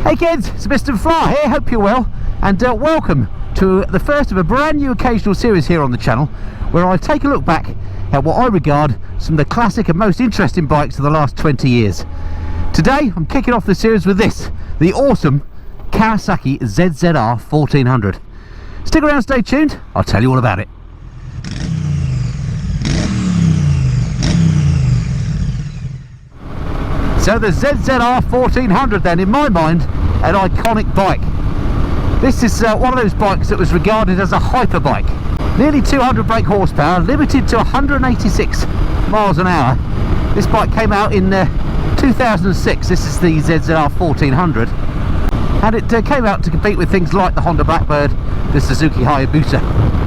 Hey kids, it's Mr. Fly here, hope you're well, and welcome to the first of a brand new occasional series here on the channel, where I take a look back at what I regard some of the classic and most interesting bikes of the last 20 years. Today I'm kicking off the series with this, the awesome Kawasaki ZZR1400. Stick around, stay tuned, I'll tell you all about it. So the ZZR1400 then, in my mind, an iconic bike. This is one of those bikes that was regarded as a hyper bike. Nearly 200 brake horsepower, limited to 186 miles an hour. This bike came out in 2006, this is the ZZR1400. And it came out to compete with things like the Honda Blackbird, the Suzuki Hayabusa.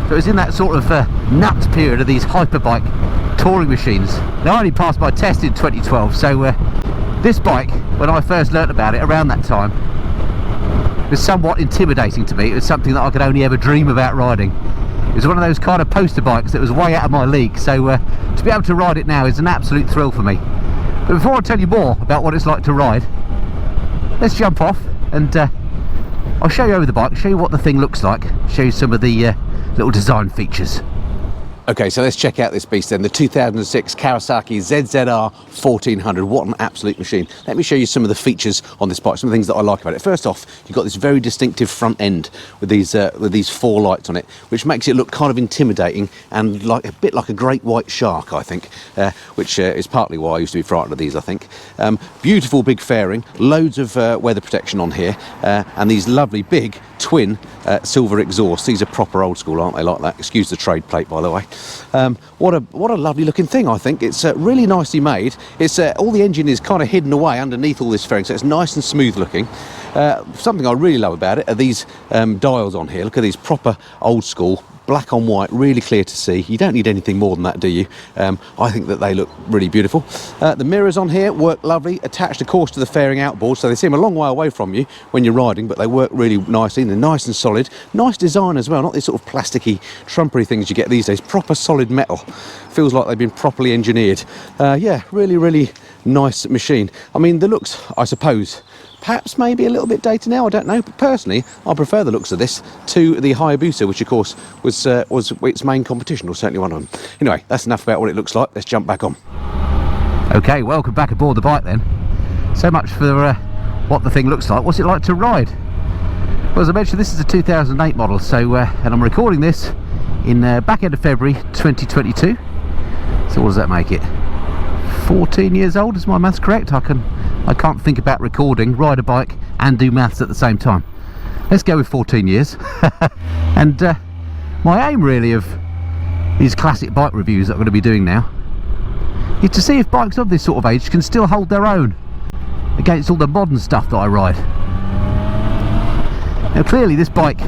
So it was in that sort of nuts period of these hyperbike touring machines. Now I only passed my test in 2012, so this bike, when I first learnt about it around that time, was somewhat intimidating to me. It was something that I could only ever dream about riding. It was one of those kind of poster bikes that was way out of my league, so to be able to ride it now is an absolute thrill for me. But before I tell you more about what it's like to ride, let's jump off and I'll show you over the bike, show you what the thing looks like, show you some of the little design features. Okay, so let's check out this beast then, the 2006 Kawasaki ZZR1400. What an absolute machine. Let me show you some of the features on this bike, some of the things that I like about it. First off, you've got this very distinctive front end with these four lights on it, which makes it look kind of intimidating and like a bit like a great white shark, I think, which is partly why I used to be frightened of these, I think. Beautiful big fairing, loads of weather protection on here, and these lovely big twin silver exhausts. These are proper old school, aren't they, like that? Excuse the trade plate, by the way. What a lovely looking thing, I think. It's really nicely made. It's all the engine is kind of hidden away underneath all this fairing, so it's nice and smooth looking. Something I really love about it are these dials on here. Look at these proper old school, black on white, really clear to see. You don't need anything more than that, do you? I think that they look really beautiful. The mirrors on here work lovely, attached of course to the fairing outboard, so they seem a long way away from you when you're riding, but they work really nicely. They're nice and solid. Nice design as well, not these sort of plasticky, trumpery things you get these days. Proper solid metal. Feels like they've been properly engineered. Yeah, really nice machine. I mean, the looks, I suppose, perhaps maybe a little bit dated now, I don't know, but personally I prefer the looks of this to the Hayabusa, which of course was its main competition, or certainly one of them. Anyway, that's enough about what it looks like. Let's jump back on. Okay, welcome back aboard the bike then. So much for what the thing looks like. What's it like to ride? Well, as I mentioned, this is a 2008 model, so and I'm recording this in back end of February 2022. So what does that make it? 14 years old, is my maths correct? I can't think about recording, ride a bike and do maths at the same time. Let's go with 14 years. And my aim really of these classic bike reviews that I'm going to be doing now is to see if bikes of this sort of age can still hold their own against all the modern stuff that I ride. Now clearly this bike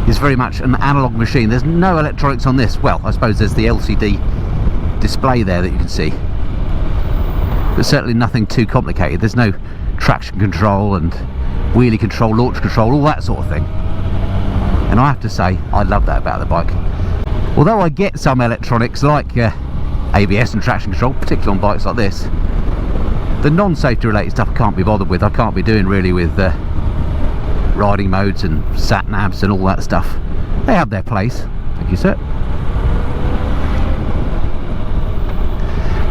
is very much an analog machine. There's no electronics on this. Well, I suppose there's the LCD display there that you can see, but certainly nothing too complicated. There's no traction control and wheelie control, launch control, all that sort of thing. And I have to say, I love that about the bike. Although I get some electronics like ABS and traction control, particularly on bikes like this, the non-safety related stuff I can't be bothered with. I can't be doing really with riding modes and sat navs and all that stuff. They have their place. Thank you, sir.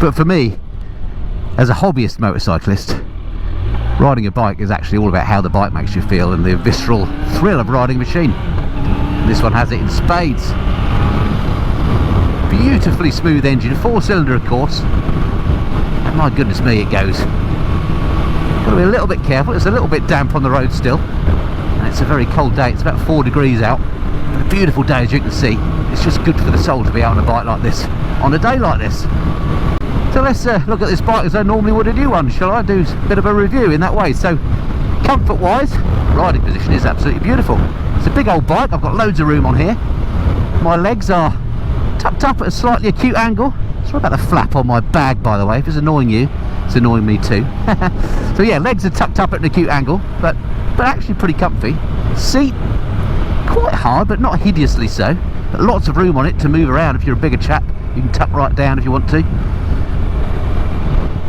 But for me, as a hobbyist motorcyclist, riding a bike is actually all about how the bike makes you feel and the visceral thrill of riding a machine. And this one has it in spades. Beautifully smooth engine, 4-cylinder of course, and my goodness me, it goes. Got to be a little bit careful. It's a little bit damp on the road still, and it's a very cold day. It's about 4 degrees out, but a beautiful day, as you can see. It's just good for the soul to be out on a bike like this on a day like this. So let's look at this bike as I normally would a new one, shall I? Do a bit of a review in that way. So comfort wise, riding position is absolutely beautiful. It's a big old bike. I've got loads of room on here. My legs are tucked up at a slightly acute angle. Sorry about the flap on my bag, by the way. If it's annoying you, it's annoying me too. So yeah, legs are tucked up at an acute angle, but actually pretty comfy. Seat quite hard, but not hideously so. But lots of room on it to move around. If you're a bigger chap, you can tuck right down if you want to.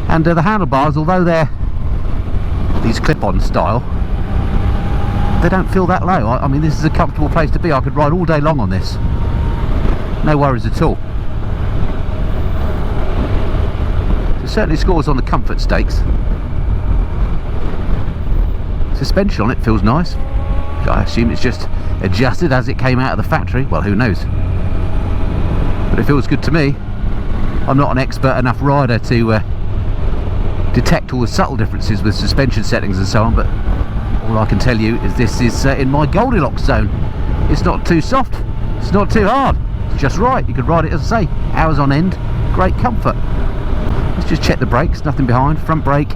And the handlebars, although they're these clip-on style, they don't feel that low. I mean, this is a comfortable place to be. I could ride all day long on this. No worries at all. It certainly scores on the comfort stakes. Suspension on it feels nice. I assume it's just adjusted as it came out of the factory. Well, who knows? But it feels good to me. I'm not an expert enough rider to detect all the subtle differences with suspension settings and so on, but all I can tell you is this is in my Goldilocks zone. It's not too soft, it's not too hard, it's just right. You could ride it, as I say, hours on end, great comfort. Let's just check the brakes, nothing behind. Front brake,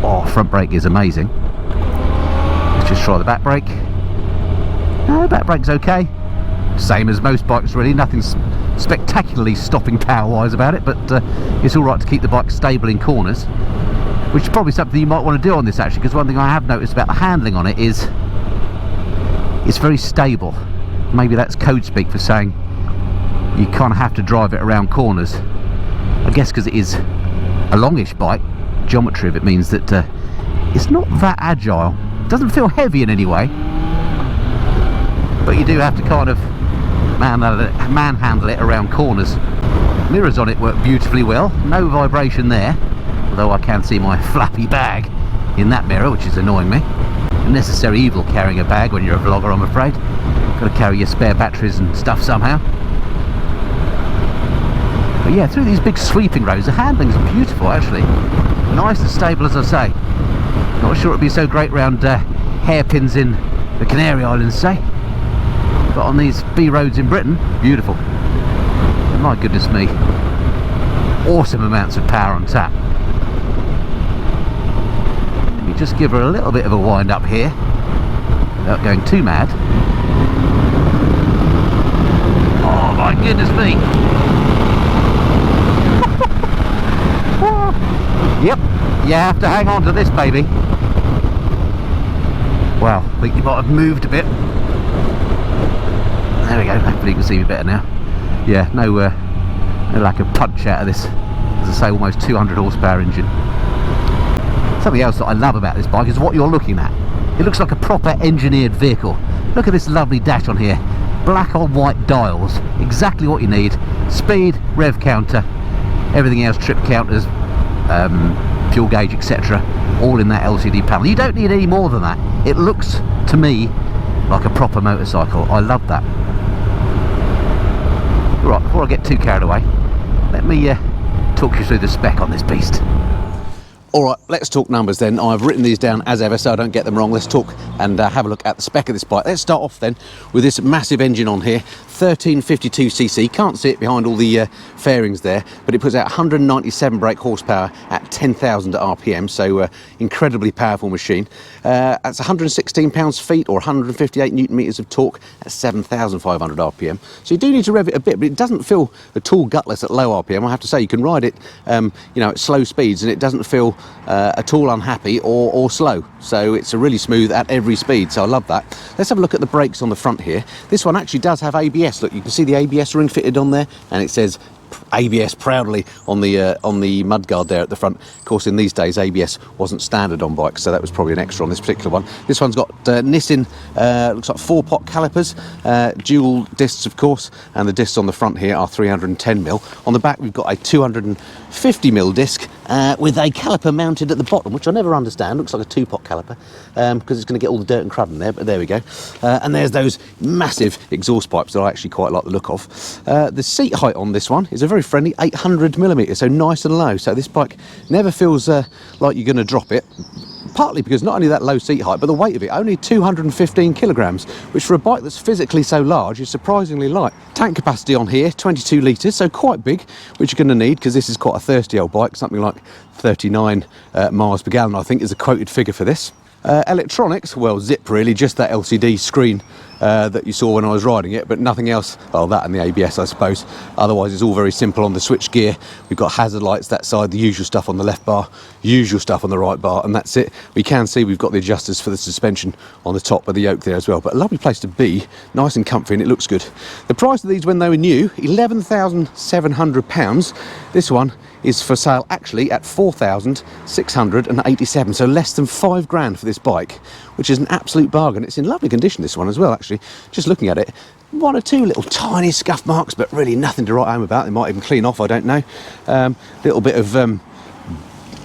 oh, front brake is amazing. Let's just try the back brake. No, back brake's okay. Same as most bikes really, nothing spectacularly stopping power wise about it, but it's alright to keep the bike stable in corners, which is probably something you might want to do on this actually, because one thing I have noticed about the handling on it is it's very stable. Maybe that's code speak for saying you kind of have to drive it around corners. I guess because it is a longish bike, geometry of it means that it's not that agile. It doesn't feel heavy in any way, but you do have to kind of manhandle it around corners. Mirrors on it work beautifully well, no vibration there, although I can see my flappy bag in that mirror, which is annoying me. A necessary evil carrying a bag when you're a vlogger, I'm afraid. Got to carry your spare batteries and stuff somehow. But yeah, through these big sweeping roads, the handling's beautiful actually. Nice and stable, as I say. Not sure it'd be so great round hairpins in the Canary Islands, say. But on these B roads in Britain, beautiful. And my goodness me, awesome amounts of power on tap. Let me just give her a little bit of a wind up here without going too mad. Oh my goodness me. Yep, you have to hang on to this baby. Well, I think you might have moved a bit. There we go, hopefully you can see me better now. Yeah, no lack of punch out of this, as I say, almost 200 horsepower engine. Something else that I love about this bike is what you're looking at. It looks like a proper engineered vehicle. Look at this lovely dash on here, black on white dials, exactly what you need. Speed, rev counter, everything else, trip counters, fuel gauge, etc., all in that LCD panel. You don't need any more than that. It looks to me like a proper motorcycle. I love that. Right, before I get too carried away, let me talk you through the spec on this beast. Alright, let's talk numbers then. I've written these down as ever so I don't get them wrong. Let's talk and have a look at the spec of this bike. Let's start off then with this massive engine on here, 1352cc. Can't see it behind all the fairings there, but it puts out 197 brake horsepower at 10,000 RPM, so incredibly powerful machine. That's 116 pounds-feet or 158 newton meters of torque at 7,500 RPM. So you do need to rev it a bit, but it doesn't feel at all gutless at low RPM. I have to say, you can ride it, you know, at slow speeds, and it doesn't feel at all unhappy or slow. So it's a really smooth at every speed, so I love that. Let's have a look at the brakes on the front here. This one actually does have ABS. Look, you can see the ABS ring fitted on there, and it says ABS proudly on the mudguard there at the front. Of course, in these days ABS wasn't standard on bikes, so that was probably an extra on this particular one. This one's got Nissin, looks like 4-pot calipers, dual discs of course, and the discs on the front here are 310mm. On the back we've got a 250mm disc with a caliper mounted at the bottom, which I never understand. Looks like a 2-pot caliper because it's going to get all the dirt and crud in there, but there we go. And there's those massive exhaust pipes that I actually quite like the look of. The seat height on this one is a very friendly 800mm, so nice and low. So this bike never feels like you're going to drop it. Partly because not only that low seat height, but the weight of it, only 215 kilograms, which for a bike that's physically so large is surprisingly light. Tank capacity on here, 22 litres, so quite big, which you're going to need because this is quite a thirsty old bike. Something like 39 miles per gallon, I think, is a quoted figure for this. Electronics, well, zip really, just that LCD screen that you saw when I was riding it, but nothing else. Well, that and the ABS, I suppose. Otherwise, it's all very simple on the switch gear. We've got hazard lights that side, the usual stuff on the left bar, usual stuff on the right bar, and that's it. We can see we've got the adjusters for the suspension on the top of the yoke there as well, but a lovely place to be, nice and comfy, and it looks good. The price of these when they were new, £11,700. This one is for sale actually at 4,687, so less than £5 for this bike, which is an absolute bargain. It's in lovely condition, this one as well, actually. Just looking at it, one or two little tiny scuff marks, but really nothing to write home about. They might even clean off, I don't know. Little bit of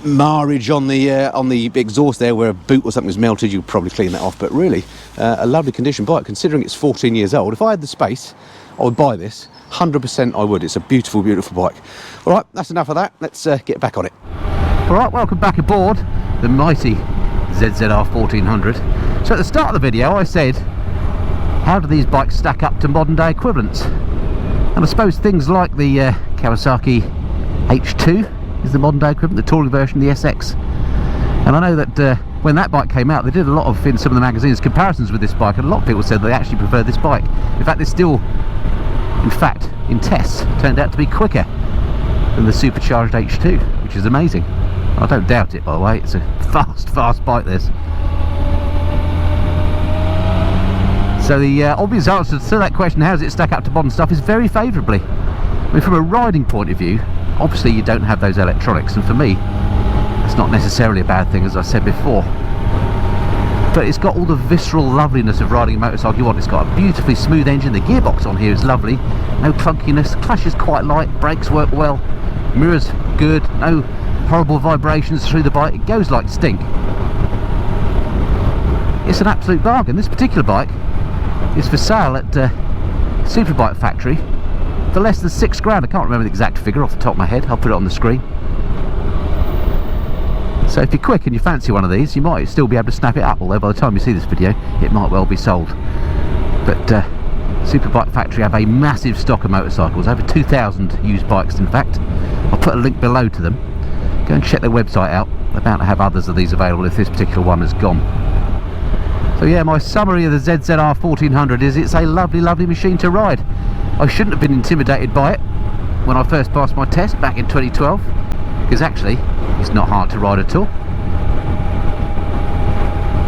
marriage on the exhaust there, where a boot or something was melted. You could probably clean that off, but really a lovely condition bike considering it's 14 years old. If I had the space, I would buy this. 100% I would. It's a beautiful, beautiful bike. All right, that's enough of that. Let's get back on it. All right, welcome back aboard the mighty ZZR1400. So at the start of the video I said, how do these bikes stack up to modern day equivalents? And I suppose things like the Kawasaki H2 is the modern day equivalent, the touring version, the SX. And I know that when that bike came out, they did a lot of, in some of the magazines, comparisons with this bike, and a lot of people said they actually prefer this bike. In fact, it's still, in fact, in tests, turned out to be quicker than the supercharged H2, which is amazing. I don't doubt it, by the way. It's a fast bike, this. So the obvious answer to that question, how does it stack up to modern stuff, is very favourably. I mean, from a riding point of view, obviously you don't have those electronics, and for me, that's not necessarily a bad thing, as I said before. But it's got all the visceral loveliness of riding a motorcycle you want. It's got a beautifully smooth engine. The gearbox on here is lovely. No clunkiness. The clutch is quite light. Brakes work well. Mirrors good. No horrible vibrations through the bike. It goes like stink. It's an absolute bargain. This particular bike is for sale at Superbike Factory for less than £6. I can't remember the exact figure off the top of my head. I'll put it on the screen. So if you're quick and you fancy one of these, you might still be able to snap it up, although by the time you see this video it might well be sold. But Superbike Factory have a massive stock of motorcycles, over 2,000 used bikes in fact. I'll put a link below to them. Go and check their website out. They're bound to have others of these available if this particular one has gone. So yeah, my summary of the ZZR1400 is it's a lovely, lovely machine to ride. I shouldn't have been intimidated by it when I first passed my test back in 2012, because actually it's not hard to ride at all.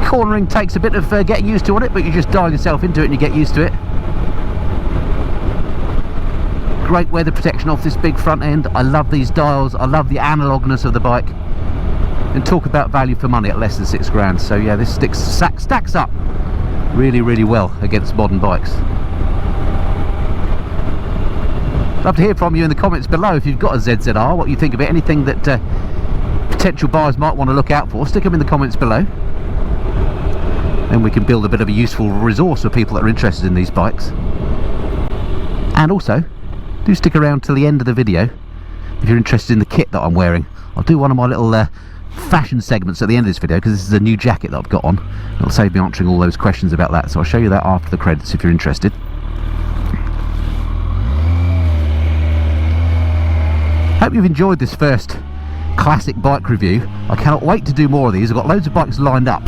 Cornering takes a bit of getting used to on it, but you just dial yourself into it and you get used to it. Great weather protection off this big front end. I love these dials. I love the analogness of the bike. And talk about value for money at less than £6. So yeah, this stacks up really, really well against modern bikes. Love to hear from you in the comments below if you've got a ZZR, what you think of it, anything that potential buyers might want to look out for. Stick them in the comments below, and we can build a bit of a useful resource for people that are interested in these bikes. And also, do stick around till the end of the video if you're interested in the kit that I'm wearing. I'll do one of my little fashion segments at the end of this video, because this is a new jacket that I've got on. It'll save me answering all those questions about that, so I'll show you that after the credits if you're interested. Hope you've enjoyed this first classic bike review. I cannot wait to do more of these. I've got loads of bikes lined up.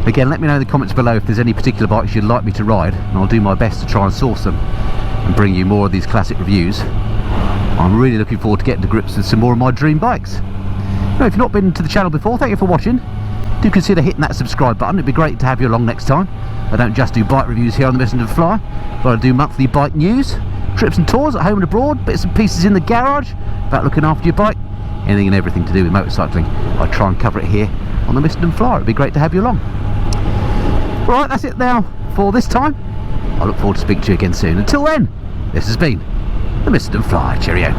Again, let me know in the comments below if there's any particular bikes you'd like me to ride, and I'll do my best to try and source them and bring you more of these classic reviews. I'm really looking forward to getting to grips with some more of my dream bikes. Now, if you've not been to the channel before, thank you for watching. Do consider hitting that subscribe button. It'd be great to have you along next time. I don't just do bike reviews here on the Messenger Fly, but I do monthly bike news, trips and tours at home and abroad, bits and pieces in the garage about looking after your bike, anything and everything to do with motorcycling. I try and cover it here on the Messenger Fly. It'd be great to have you along. Right, that's it now for this time. I look forward to speaking to you again soon. Until then, this has been the Messenger Fly. Cheerio.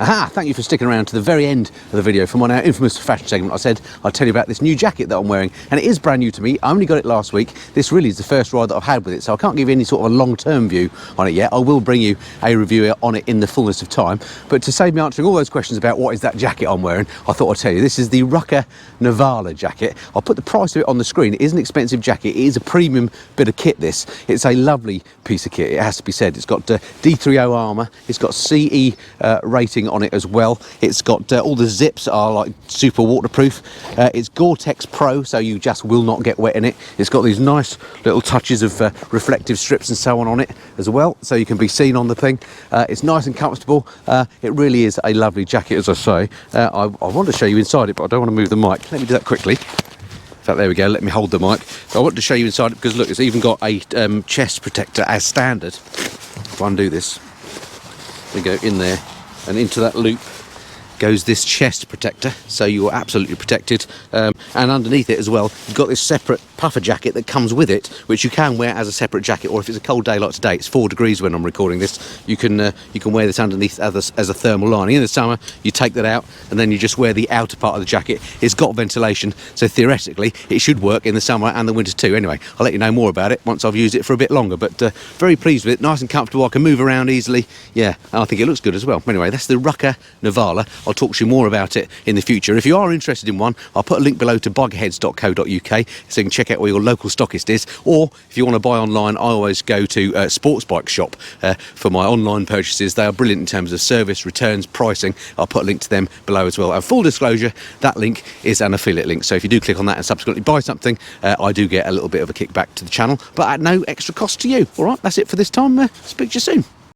Aha, thank you for sticking around to the very end of the video for my now infamous fashion segment. I said I'd tell you about this new jacket that I'm wearing, and it is brand new to me. I only got it last week. This really is the first ride that I've had with it, so I can't give you any sort of a long-term view on it yet. I will bring you a review on it in the fullness of time, but to save me answering all those questions about what is that jacket I'm wearing, I thought I'd tell you. This is the Rucker Navala jacket. I'll put the price of it on the screen. It is an expensive jacket. It is a premium bit of kit, this. It's a lovely piece of kit, it has to be said. It's got D3O armour. It's got CE rating on it as well. It's got all the zips are like super waterproof. It's Gore-Tex Pro, so you just will not get wet in it. It's got these nice little touches of reflective strips and so on it as well, so you can be seen on the thing. It's nice and comfortable. It really is a lovely jacket, as I say. I want to show you inside it, but I don't want to move the mic. Let me do that quickly. If fact, there we go, let me hold the mic. So I want to show you inside it because look, it's even got a chest protector as standard. If I undo this, we go in there, and into that loop goes this chest protector, so you're absolutely protected. And underneath it as well, you've got this separate puffer jacket that comes with it, which you can wear as a separate jacket, or if it's a cold day like today, it's 4 degrees when I'm recording this, you can wear this underneath as a thermal lining. In the summer, you take that out, and then you just wear the outer part of the jacket. It's got ventilation, so theoretically, it should work in the summer and the winter too. Anyway, I'll let you know more about it once I've used it for a bit longer, but very pleased with it, nice and comfortable, I can move around easily, yeah, and I think it looks good as well. Anyway, that's the Rucker Navala. I'll talk to you more about it in the future. If you are interested in one, I'll put a link below to bugheads.co.uk so you can check out where your local stockist is, or if you want to buy online, I always go to Sports Bike Shop for my online purchases. They are brilliant in terms of service, returns, pricing. I'll put a link to them below as well. And full disclosure, that link is an affiliate link, so if you do click on that and subsequently buy something, I do get a little bit of a kickback to the channel, but at no extra cost to you. All right, that's it for this time. Speak to you soon.